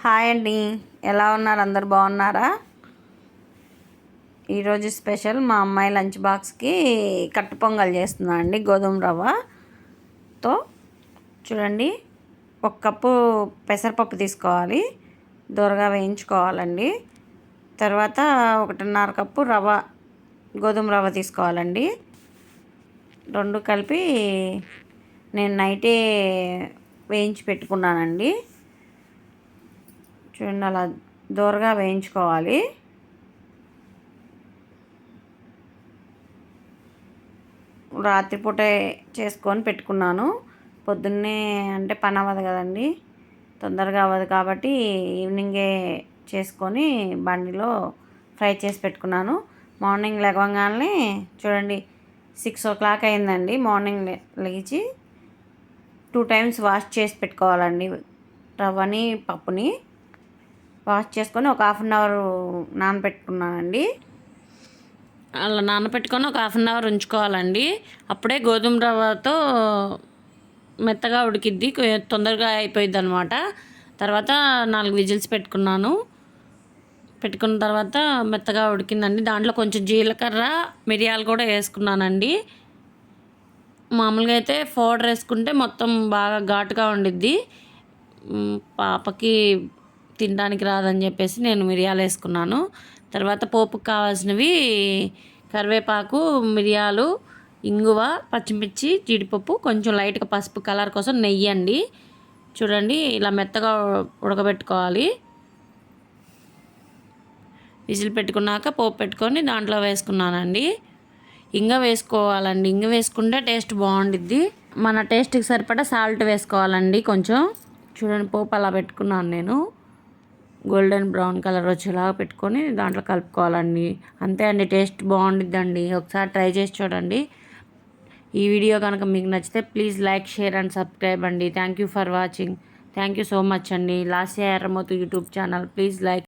Hi అండి, ఎలా ఉన్నారు? అందరు బాగున్నారా? ఈరోజు స్పెషల్ మా అమ్మాయి లంచ్ బాక్స్కి కట్టు పొంగల్ చేస్తున్నా అండి, గోధుమ రవ్వతో. చూడండి, 1 కప్పు పెసరపప్పు తీసుకోవాలి, దోరగా వేయించుకోవాలండి. తర్వాత 1.5 కప్పు గోధుమ రవ్వ తీసుకోవాలండి. 2 కలిపి నేను నైటే వేయించి పెట్టుకున్నానండి. చూడండి, అలా దోరగా వేయించుకోవాలి. రాత్రిపూటే చేసుకొని పెట్టుకున్నాను. పొద్దున్నే అంటే పని అవ్వదు కదండి, తొందరగా అవ్వదు కాబట్టి ఈవినింగే చేసుకొని బండిలో ఫ్రై చేసి పెట్టుకున్నాను. మార్నింగ్ లేవగానే చూడండి 6 o'clock అయిందండి. మార్నింగ్ లేచి 2 times వాష్ చేసి పెట్టుకోవాలండి. రవ్వని పప్పుని వాష్ చేసుకొని ఒక 1/2 hour నానబెట్టుకున్నానండి. అలా నానబెట్టుకొని ఒక 1/2 hour ఉంచుకోవాలండి. అప్పుడే గోధుమ రవ్వతో మెత్తగా ఉడికిద్ది, తొందరగా అయిపోయిద్ది అనమాట. తర్వాత 4 విజిల్స్ పెట్టుకున్నాను. పెట్టుకున్న తర్వాత మెత్తగా ఉడికిందండి. దాంట్లో కొంచెం జీలకర్ర, మిరియాలు కూడా వేసుకున్నానండి. మామూలుగా అయితే పౌడర్ వేసుకుంటే మొత్తం బాగా ఘాటుగా ఉండిద్ది. పాపకి తినడానికి రాదని చెప్పేసి నేను మిరియాలు వేసుకున్నాను. తర్వాత పోపుకు కావాల్సినవి కరివేపాకు, మిరియాలు, ఇంగువ, పచ్చిమిర్చి, జీడిపప్పు, కొంచెం లైట్గా పసుపు కలర్ కోసం నెయ్యి అండి. చూడండి, ఇలా మెత్తగా ఉడకబెట్టుకోవాలి. విజిల్ పెట్టుకున్నాక పోపు పెట్టుకొని దాంట్లో వేసుకున్నానండి. ఇంగ వేసుకోవాలండి, ఇంగ వేసుకుంటే టేస్ట్ బాగుండిద్ది. మన టేస్ట్కి సరిపడా సాల్ట్ వేసుకోవాలండి కొంచెం. చూడండి, పోపు అలా పెట్టుకున్నాను నేను. గోల్డెన్ బ్రౌన్ కలర్ వచ్చేలాగా పెట్టుకొని దాంట్లో కలుపుకోవాలండి. అంతే అండి, టేస్ట్ బాగుండిద్దండి. ఒకసారి ట్రై చేసి చూడండి. ఈ వీడియో కనుక మీకు నచ్చితే please like, share and subscribe అండి. Thank you for watching. Thank you so much అండి. Lasya Erramothu YouTube channel. Please like.